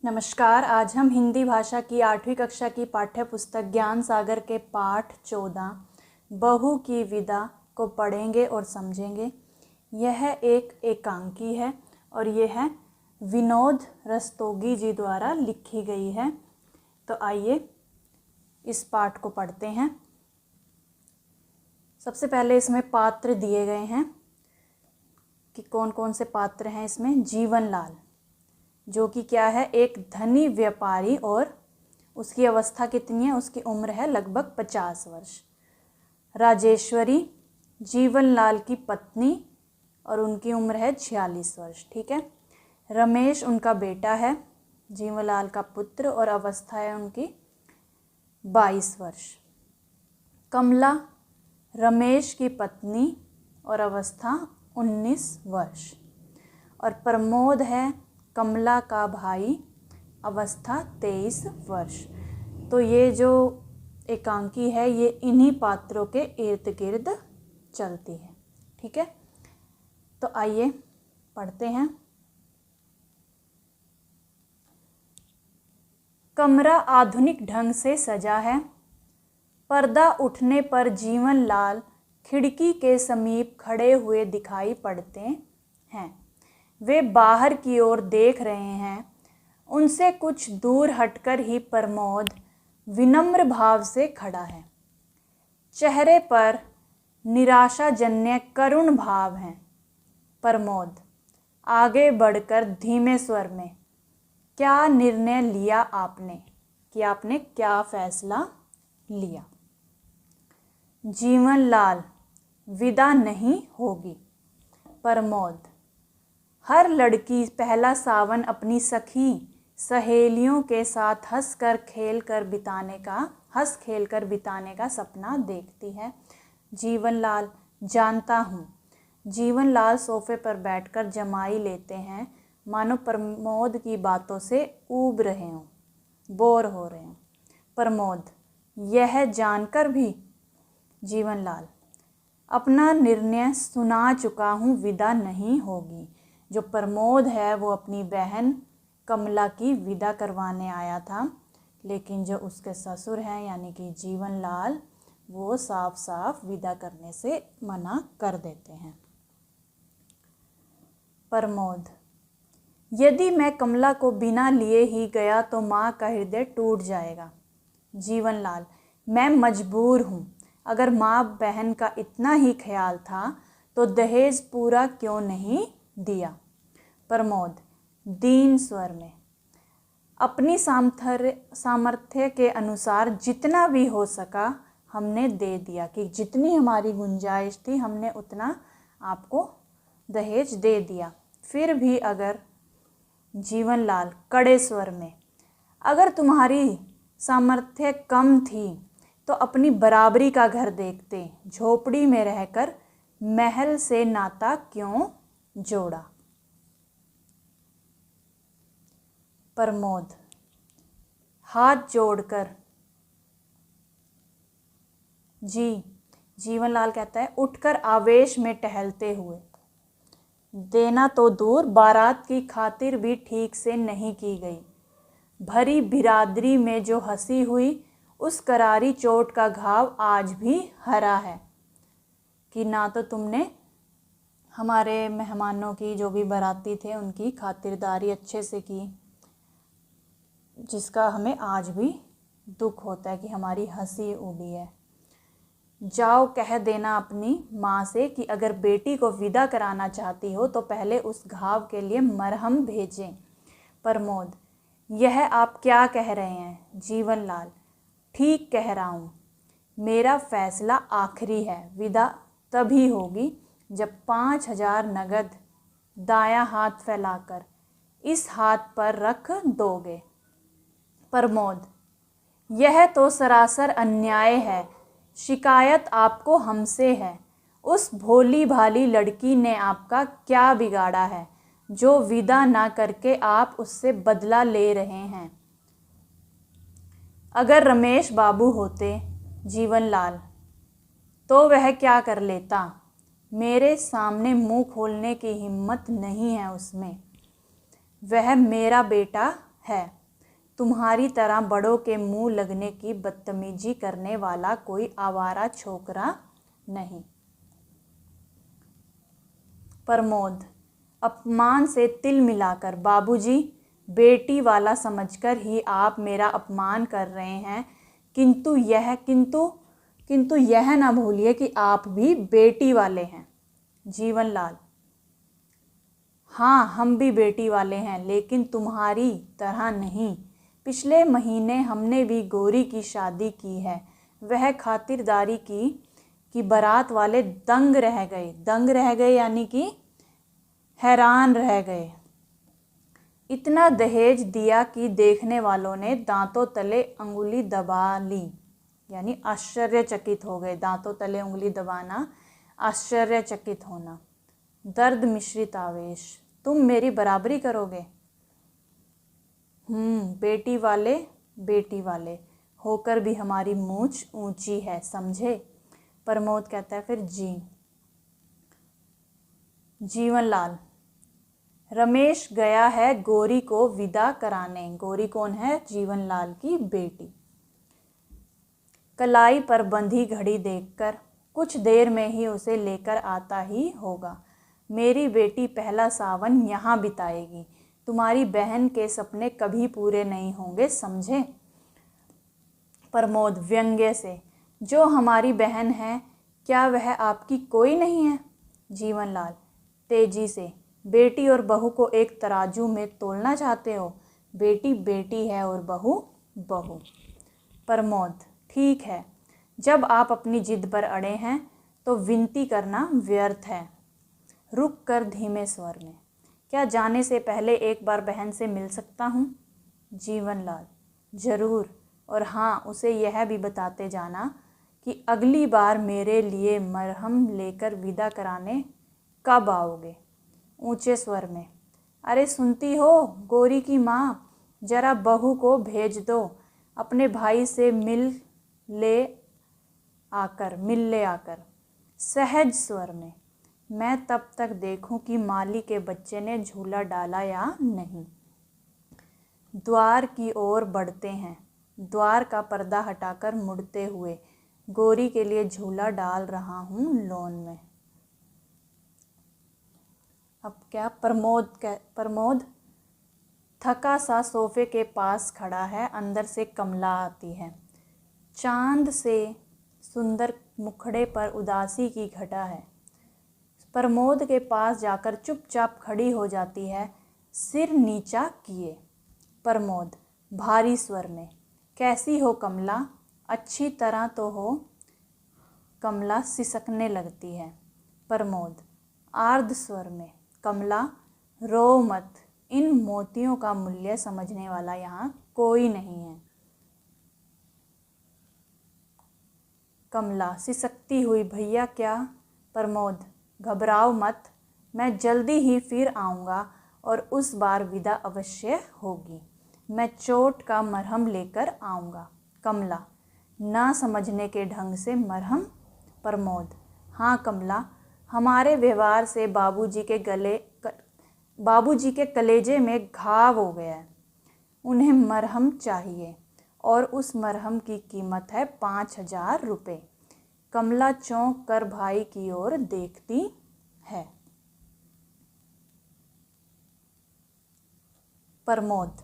नमस्कार। आज हम हिंदी भाषा की 8वीं कक्षा की पाठ्य पुस्तक ज्ञान सागर के पाठ 14 बहू की विदा को पढ़ेंगे और समझेंगे। यह एक एकांकी है और यह है विनोद रस्तोगी जी द्वारा लिखी गई है। तो आइए इस पाठ को पढ़ते हैं। सबसे पहले इसमें पात्र दिए गए हैं कि कौन कौन से पात्र हैं इसमें। जीवनलाल, जो कि क्या है, एक धनी व्यापारी, और उसकी अवस्था कितनी है, उसकी उम्र है लगभग 50 वर्ष। राजेश्वरी जीवनलाल की पत्नी और उनकी उम्र है 46 वर्ष। ठीक है। रमेश उनका बेटा है, जीवनलाल का पुत्र, और अवस्था है उनकी 22 वर्ष। कमला रमेश की पत्नी और अवस्था 19 वर्ष। और प्रमोद है कमला का भाई, अवस्था 23 वर्ष। तो ये जो एकांकी है ये इन्हीं पात्रों के इर्द गिर्द चलती है। ठीक है। तो आइए पढ़ते हैं। कमरा आधुनिक ढंग से सजा है। पर्दा उठने पर जीवनलाल खिड़की के समीप खड़े हुए दिखाई पड़ते हैं। वे बाहर की ओर देख रहे हैं। उनसे कुछ दूर हटकर ही प्रमोद विनम्र भाव से खड़ा है। चेहरे पर निराशाजन्य करुण भाव है। प्रमोद आगे बढ़कर धीमे स्वर में, क्या निर्णय लिया आपने, कि आपने क्या फैसला लिया। जीवनलाल, विदा नहीं होगी। प्रमोद, हर लड़की पहला सावन अपनी सखी सहेलियों के साथ हंस खेल कर बिताने का सपना देखती है। जीवनलाल, जानता हूँ। जीवनलाल सोफे पर बैठकर जमाई लेते हैं, मानो प्रमोद की बातों से ऊब रहे हों, बोर हो रहे हों। प्रमोद, यह जानकर भी। जीवनलाल, अपना निर्णय सुना चुका हूँ, विदा नहीं होगी। जो प्रमोद है वो अपनी बहन कमला की विदा करवाने आया था, लेकिन जो उसके ससुर हैं यानी कि जीवनलाल, वो साफ साफ विदा करने से मना कर देते हैं। प्रमोद, यदि मैं कमला को बिना लिए ही गया तो माँ का हृदय टूट जाएगा। जीवनलाल, मैं मजबूर हूँ। अगर माँ बहन का इतना ही ख्याल था तो दहेज पूरा क्यों नहीं दिया। प्रमोद दीन स्वर में, अपनी सामर्थ्य के अनुसार जितना भी हो सका हमने दे दिया, कि जितनी हमारी गुंजाइश थी हमने उतना आपको दहेज दे दिया। फिर भी अगर, जीवनलाल कड़े स्वर में, अगर तुम्हारी सामर्थ्य कम थी तो अपनी बराबरी का घर देखते, झोपड़ी में रहकर महल से नाता क्यों जोड़ा। प्रमोद हाथ जोड़कर, जीवनलाल कहता है, उठकर आवेश में टहलते हुए, देना तो दूर, बारात की खातिर भी ठीक से नहीं की गई। भरी बिरादरी में जो हंसी हुई, उस करारी चोट का घाव आज भी हरा है। कि ना तो तुमने हमारे मेहमानों की, जो भी बाराती थे, उनकी खातिरदारी अच्छे से की, जिसका हमें आज भी दुख होता है कि हमारी हंसी उड़ी है। जाओ कह देना अपनी माँ से कि अगर बेटी को विदा कराना चाहती हो तो पहले उस घाव के लिए मरहम भेजें। प्रमोद, यह आप क्या कह रहे हैं। जीवनलाल, ठीक कह रहा हूँ। मेरा फैसला आखिरी है। विदा तभी होगी जब 5000 नगद दायां हाथ फैलाकर इस हाथ पर रख दोगे। प्रमोद, यह तो सरासर अन्याय है। शिकायत आपको हमसे है। उस भोली भाली लड़की ने आपका क्या बिगाड़ा है जो विदा ना करके आप उससे बदला ले रहे हैं। अगर रमेश बाबू होते, जीवनलाल, तो वह क्या कर लेता। मेरे सामने मुंह खोलने की हिम्मत नहीं है उसमें। वह मेरा बेटा है। तुम्हारी तरह बड़ों के मुंह लगने की बदतमीजी करने वाला कोई आवारा छोकरा नहीं। प्रमोद अपमान से तिल मिलाकर, बाबूजी, बेटी वाला समझकर ही आप मेरा अपमान कर रहे हैं, किंतु यह ना भूलिए कि आप भी बेटी वाले हैं। जीवनलाल हाँ, हम भी बेटी वाले हैं, लेकिन तुम्हारी तरह नहीं। पिछले महीने हमने भी गौरी की शादी की है। वह खातिरदारी की बारात वाले दंग रह गए यानी कि हैरान रह गए। इतना दहेज दिया कि देखने वालों ने दांतों तले अंगुली दबा ली, यानी आश्चर्यचकित हो गए। दांतों तले उंगली दबाना, आश्चर्यचकित होना। दर्द मिश्रित आवेश, तुम मेरी बराबरी करोगे? बेटी वाले होकर भी हमारी मूंछ ऊंची है, समझे? प्रमोद कहता है फिर जीवनलाल रमेश गया है गौरी को विदा कराने। गौरी कौन है? जीवनलाल की बेटी। कलाई पर बंधी घड़ी देखकर कुछ देर में ही उसे लेकर आता ही होगा। मेरी बेटी पहला सावन यहाँ बिताएगी। तुम्हारी बहन के सपने कभी पूरे नहीं होंगे, समझे? प्रमोद व्यंग्य से, जो हमारी बहन है क्या वह आपकी कोई नहीं है? जीवनलाल तेजी से, बेटी और बहू को एक तराजू में तोलना चाहते हो? बेटी बेटी है और बहू बहू। प्रमोद ठीक है, जब आप अपनी जिद पर अड़े हैं तो विनती करना व्यर्थ है। रुक कर धीमे स्वर में, क्या जाने से पहले एक बार बहन से मिल सकता हूँ? जीवनलाल जरूर, और हाँ, उसे यह भी बताते जाना कि अगली बार मेरे लिए मरहम लेकर विदा कराने कब आओगे? ऊंचे स्वर में, अरे सुनती हो गौरी की माँ, जरा बहू को भेज दो अपने भाई से मिल ले आकर। सहज स्वर में, मैं तब तक देखूं कि माली के बच्चे ने झूला डाला या नहीं। द्वार की ओर बढ़ते हैं। द्वार का पर्दा हटाकर मुड़ते हुए, गौरी के लिए झूला डाल रहा हूँ लॉन में। अब क्या? प्रमोद थका सा सोफे के पास खड़ा है। अंदर से कमला आती है। चांद से सुंदर मुखड़े पर उदासी की घटा है। प्रमोद के पास जाकर चुपचाप खड़ी हो जाती है, सिर नीचा किए। प्रमोद भारी स्वर में, कैसी हो कमला? अच्छी तरह तो हो? कमला सिसकने लगती है। प्रमोद आर्द्र स्वर में, कमला रो मत, इन मोतियों का मूल्य समझने वाला यहाँ कोई नहीं है। कमला सिसकती हुई, भैया क्या? प्रमोद घबराओ मत, मैं जल्दी ही फिर आऊँगा और उस बार विदा अवश्य होगी। मैं चोट का मरहम लेकर आऊँगा। कमला ना समझने के ढंग से, मरहम? प्रमोद हाँ कमला, हमारे व्यवहार से बाबूजी के कलेजे में घाव हो गया है। उन्हें मरहम चाहिए और उस मरहम की कीमत है 5,000 रुपये। कमला चौंक कर भाई की ओर देखती है। प्रमोद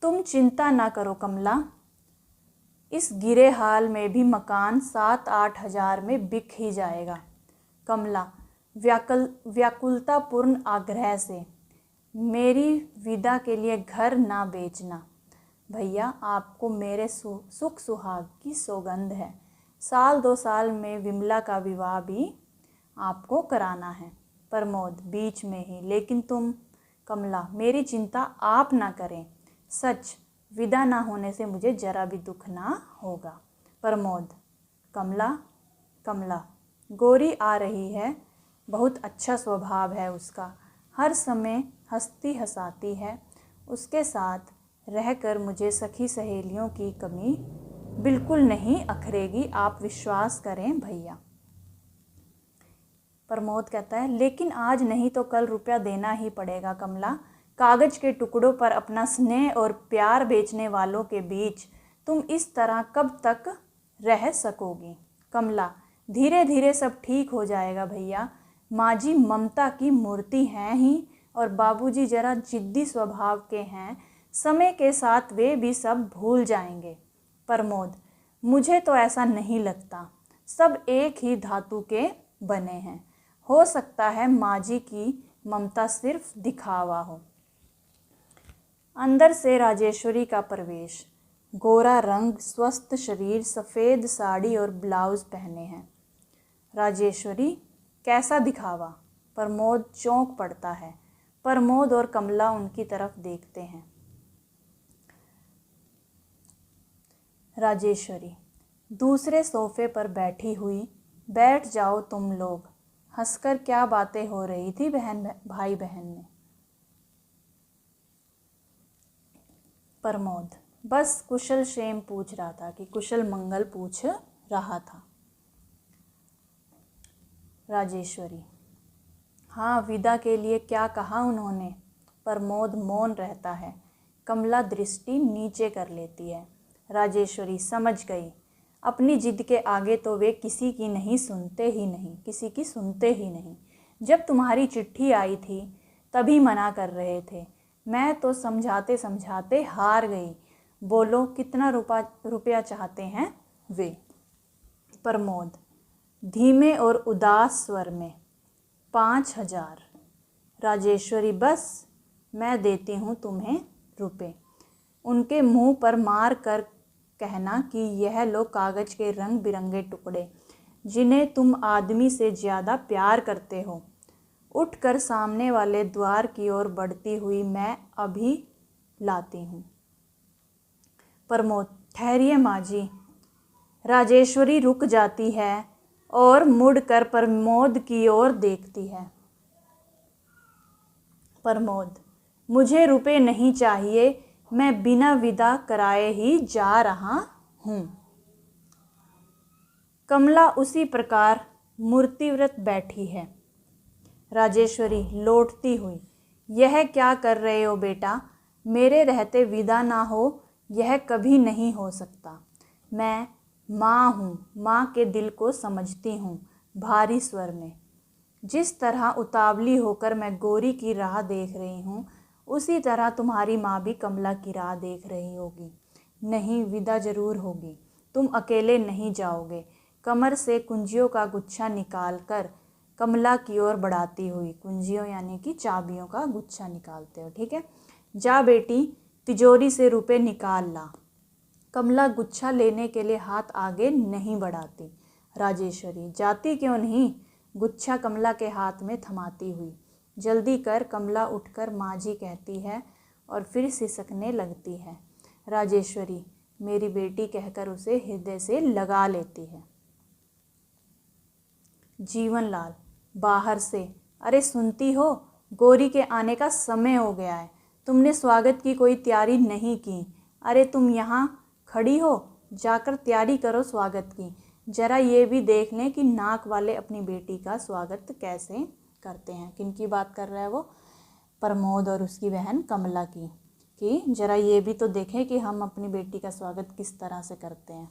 तुम चिंता ना करो कमला, इस गिरे हाल में भी मकान 7-8 हज़ार में बिक ही जाएगा। कमला व्याकुलतापूर्ण आग्रह से, मेरी विदा के लिए घर ना बेचना भैया, आपको मेरे सुख सुहाग की सौगंध है। 1-2 साल में विमला का विवाह भी आपको कराना है। प्रमोद बीच में ही, लेकिन तुम? कमला मेरी चिंता आप ना करें, सच विदा ना होने से मुझे जरा भी दुख ना होगा। प्रमोद कमला गौरी आ रही है, बहुत अच्छा स्वभाव है उसका, हर समय हंसती हंसाती है। उसके साथ रहकर मुझे सखी सहेलियों की कमी बिल्कुल नहीं अखरेगी, आप विश्वास करें भैया। प्रमोद कहता है, लेकिन आज नहीं तो कल रुपया देना ही पड़ेगा कमला, कागज के टुकड़ों पर अपना स्नेह और प्यार बेचने वालों के बीच तुम इस तरह कब तक रह सकोगी? कमला, धीरे धीरे सब ठीक हो जाएगा भैया। माँ जी ममता की मूर्ति हैं ही और बाबूजी जरा जिद्दी स्वभाव के हैं। समय के साथ वे भी सब भूल जाएंगे। प्रमोद, मुझे तो ऐसा नहीं लगता। सब एक ही धातु के बने हैं। हो सकता है माँ जी की ममता सिर्फ दिखावा हो। अंदर से राजेश्वरी का प्रवेश। गोरा रंग, स्वस्थ शरीर, सफ़ेद साड़ी और ब्लाउज पहने हैं। राजेश्वरी, कैसा दिखावा? प्रमोद चौंक पड़ता है। प्रमोद और कमला उनकी तरफ देखते हैं। राजेश्वरी, दूसरे सोफे पर बैठी हुई, बैठ जाओ तुम लोग। हंसकर क्या बातें हो रही थी भाई बहन में? प्रमोद, बस कुशल क्षेम पूछ रहा था कि कुशल मंगल पूछ रहा था। राजेश्वरी, हाँ, विदा के लिए क्या कहा उन्होंने? प्रमोद मौन रहता है। कमला दृष्टि नीचे कर लेती है। राजेश्वरी समझ गई। अपनी जिद के आगे तो वे किसी की सुनते ही नहीं। जब तुम्हारी चिट्ठी आई थी तभी मना कर रहे थे। मैं तो समझाते समझाते हार गई। बोलो कितना रुपया चाहते हैं वे? प्रमोद धीमे और उदास स्वर में, 5,000। राजेश्वरी, बस मैं देती हूँ तुम्हें रुपए। उनके मुंह पर मार कर कहना कि यह लो कागज के रंग बिरंगे टुकड़े जिन्हें तुम आदमी से ज़्यादा प्यार करते हो। उठकर सामने वाले द्वार की ओर बढ़ती हुई, मैं अभी लाती हूँ। प्रमोद, ठहरिए माँ जी। राजेश्वरी रुक जाती है और मुड़कर प्रमोद की ओर देखती है। प्रमोद, मुझे रुपए नहीं चाहिए, मैं बिना विदा कराए ही जा रहा हूँ। कमला उसी प्रकार मूर्तिव्रत बैठी है। राजेश्वरी लौटती हुई, यह क्या कर रहे हो बेटा? मेरे रहते विदा ना हो, यह कभी नहीं हो सकता। मैं माँ हूँ, माँ के दिल को समझती हूँ। भारी स्वर में, जिस तरह उतावली होकर मैं गौरी की राह देख रही हूँ, उसी तरह तुम्हारी माँ भी कमला की राह देख रही होगी। नहीं, विदा जरूर होगी। तुम अकेले नहीं जाओगे। कमर से कुंजियों का गुच्छा निकालकर कमला की ओर बढ़ाती हुई, कुंजियों यानी कि चाबियों का गुच्छा निकालते हो, ठीक है? जा बेटी, तिजोरी से रुपए निकाल ला। कमला गुच्छा लेने के लिए हाथ आगे नहीं बढ़ाती। राजेश्वरी, जाती क्यों नहीं? गुच्छा कमला के हाथ में थमाती हुई। जल्दी कर। कमला उठकर माँ जी कहती है और फिर सिसकने लगती है। राजेश्वरी मेरी बेटी कहकर उसे हृदय से लगा लेती है। जीवनलाल बाहर से, अरे सुनती हो, गौरी के आने का समय हो गया है। तुमने स्वागत की कोई तैयारी नहीं की। अरे तुम यहाँ खड़ी हो, जाकर तैयारी करो स्वागत की। जरा ये भी देख लें कि नाक वाले अपनी बेटी का स्वागत कैसे करते हैं। किनकी बात कर रहा है वो? प्रमोद और उसकी बहन कमला की, कि जरा ये भी तो देखें कि हम अपनी बेटी का स्वागत किस तरह से करते हैं।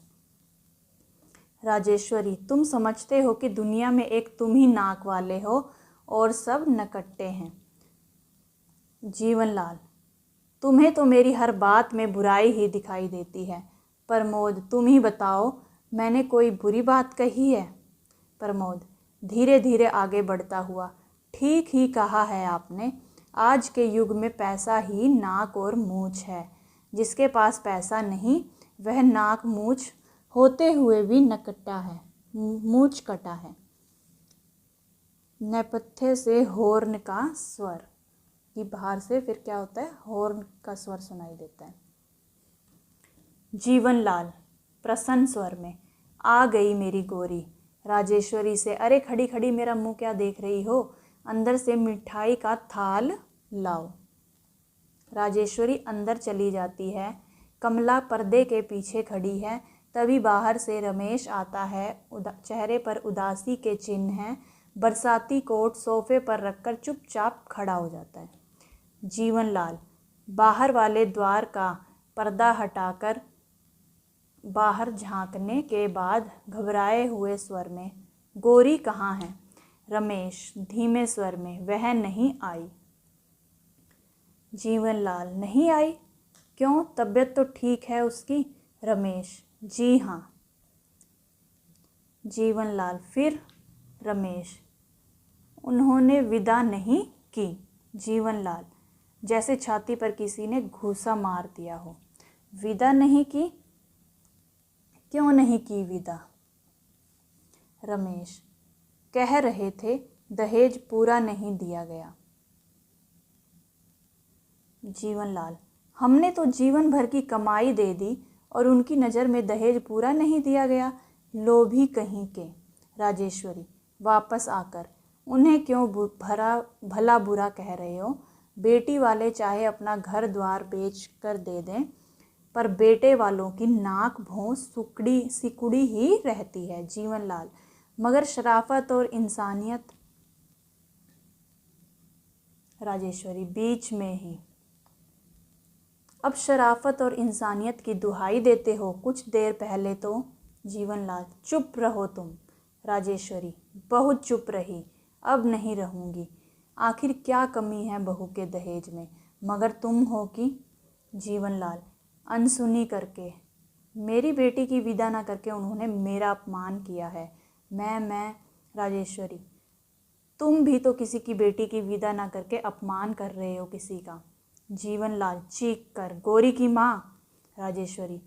राजेश्वरी, तुम समझते हो कि दुनिया में एक तुम ही नाक वाले हो और सब नकट्टे हैं। जीवनलाल, तुम्हें तो मेरी हर बात में बुराई ही दिखाई देती है। प्रमोद, तुम ही बताओ, मैंने कोई बुरी बात कही है? प्रमोद धीरे धीरे आगे बढ़ता हुआ, ठीक ही कहा है आपने। आज के युग में पैसा ही नाक और मूछ है। जिसके पास पैसा नहीं, वह नाक मूछ होते हुए भी नकट्टा है, मूछ कटा है। नेपथ्य से हॉर्न का स्वर, कि बाहर से फिर क्या होता है, हॉर्न का स्वर सुनाई देता है। जीवनलाल प्रसन्न स्वर में, आ गई मेरी गौरी। राजेश्वरी से, अरे खड़ी खड़ी मेरा मुंह क्या देख रही हो? अंदर से मिठाई का थाल लाओ। राजेश्वरी अंदर चली जाती है। कमला पर्दे के पीछे खड़ी है। तभी बाहर से रमेश आता है। चेहरे पर उदासी के चिन्ह हैं। बरसाती कोट सोफे पर रखकर चुपचाप खड़ा हो जाता है। जीवनलाल बाहर वाले द्वार का पर्दा हटाकर बाहर झांकने के बाद घबराए हुए स्वर में, गौरी कहाँ है? रमेश धीमे स्वर में, वह नहीं आई। जीवनलाल नहीं आई? क्यों, तबीयत तो ठीक है उसकी? रमेश जी हाँ। जीवनलाल फिर? रमेश उन्होंने विदा नहीं की। जीवनलाल जैसे छाती पर किसी ने घूसा मार दिया हो। विदा नहीं की? क्यों नहीं की विदा? रमेश कह रहे थे दहेज पूरा नहीं दिया गया। जीवनलाल हमने तो जीवन भर की कमाई दे दी और उनकी नज़र में दहेज पूरा नहीं दिया गया, लोभी कहीं के। राजेश्वरी वापस आकर, उन्हें क्यों भला बुरा कह रहे हो? बेटी वाले चाहे अपना घर द्वार बेच कर दे दें, पर बेटे वालों की नाक भौं सिकुड़ी ही रहती है। जीवनलाल मगर शराफत और इंसानियत। राजेश्वरी बीच में ही, अब शराफत और इंसानियत की दुहाई देते हो? कुछ देर पहले तो। जीवनलाल चुप रहो तुम। राजेश्वरी बहुत चुप रही, अब नहीं रहूँगी। आखिर क्या कमी है बहू के दहेज में, मगर तुम हो कि? जीवनलाल अनसुनी करके, मेरी बेटी की विदा न करके उन्होंने मेरा अपमान किया है। मैं राजेश्वरी तुम भी तो किसी की बेटी की विदा ना करके अपमान कर रहे हो किसी का। जीवनलाल चीख कर, गौरी की माँ। राजेश्वरी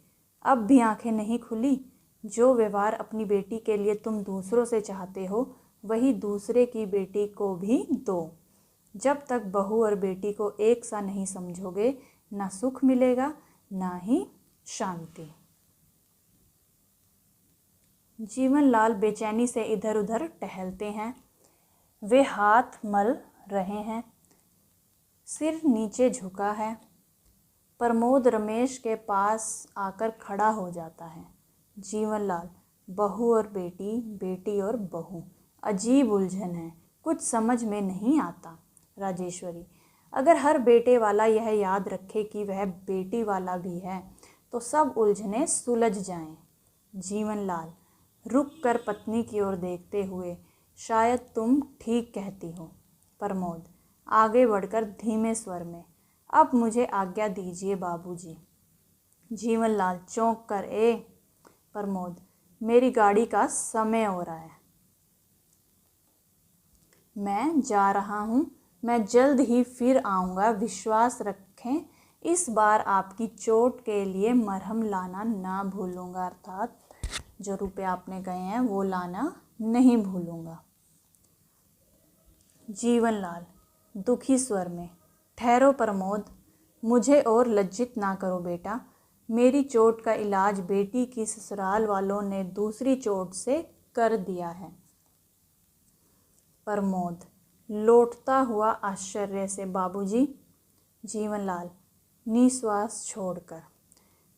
अब भी आंखें नहीं खुली? जो व्यवहार अपनी बेटी के लिए तुम दूसरों से चाहते हो वही दूसरे की बेटी को भी दो। जब तक बहू और बेटी को एक सा नहीं समझोगे, ना सुख मिलेगा ना ही शांति। जीवनलाल बेचैनी से इधर उधर टहलते हैं। वे हाथ मल रहे हैं, सिर नीचे झुका है। प्रमोद रमेश के पास आकर खड़ा हो जाता है। जीवनलाल बहू और बेटी, बेटी और बहू, अजीब उलझन है, कुछ समझ में नहीं आता। राजेश्वरी अगर हर बेटे वाला यह याद रखे कि वह बेटी वाला भी है तो सब उलझने सुलझ जाएं। जीवनलाल रुक कर पत्नी की ओर देखते हुए, शायद तुम ठीक कहती हो। प्रमोद आगे बढ़कर धीमे स्वर में, अब मुझे आज्ञा दीजिए बाबूजी। जीवनलाल चौंक कर, प्रमोद मेरी गाड़ी का समय हो रहा है, मैं जा रहा हूँ, मैं जल्द ही फिर आऊँगा, विश्वास रखें इस बार आपकी चोट के लिए मरहम लाना ना भूलूँगा, अर्थात जो रुपये आपने गए हैं वो लाना नहीं भूलूँगा। जीवनलाल दुखी स्वर में, ठहरो प्रमोद, मुझे और लज्जित ना करो बेटा, मेरी चोट का इलाज बेटी की ससुराल वालों ने दूसरी चोट से कर दिया है। प्रमोद लौटता हुआ आश्चर्य से, बाबूजी। जीवनलाल निश्वास छोड़कर,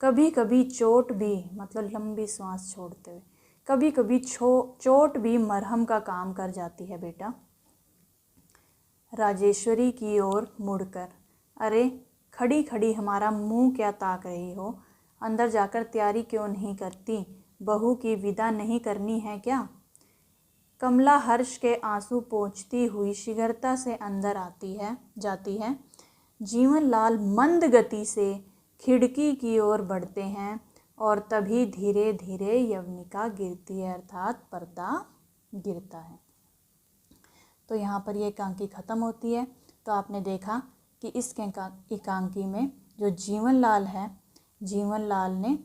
कभी कभी चोट भी, मतलब लंबी सांस छोड़ते हुए, कभी कभी चोट भी मरहम का काम कर जाती है बेटा। राजेश्वरी की ओर मुड़कर, अरे खड़ी खड़ी हमारा मुंह क्या ताक रही हो, अंदर जाकर तैयारी क्यों नहीं करती, बहू की विदा नहीं करनी है क्या? कमला हर्ष के आंसू पोंछती हुई शीघ्रता से अंदर जाती है। जीवनलाल मंद गति से खिड़की की ओर बढ़ते हैं और तभी धीरे धीरे यवनिका गिरती है, अर्थात पर्दा गिरता है। तो यहाँ पर ये एकांकी ख़त्म होती है। तो आपने देखा कि इस एकांकी में जो जीवनलाल है, जीवनलाल ने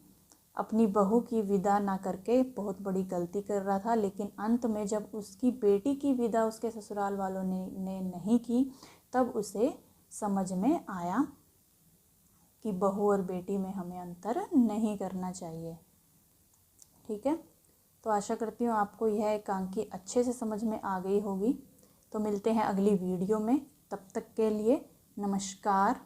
अपनी बहू की विदा ना करके बहुत बड़ी गलती कर रहा था, लेकिन अंत में जब उसकी बेटी की विदा उसके ससुराल वालों ने नहीं की, तब उसे समझ में आया कि बहू और बेटी में हमें अंतर नहीं करना चाहिए। ठीक है, तो आशा करती हूँ आपको यह एकांकी अच्छे से समझ में आ गई होगी। तो मिलते हैं अगली वीडियो में, तब तक के लिए नमस्कार।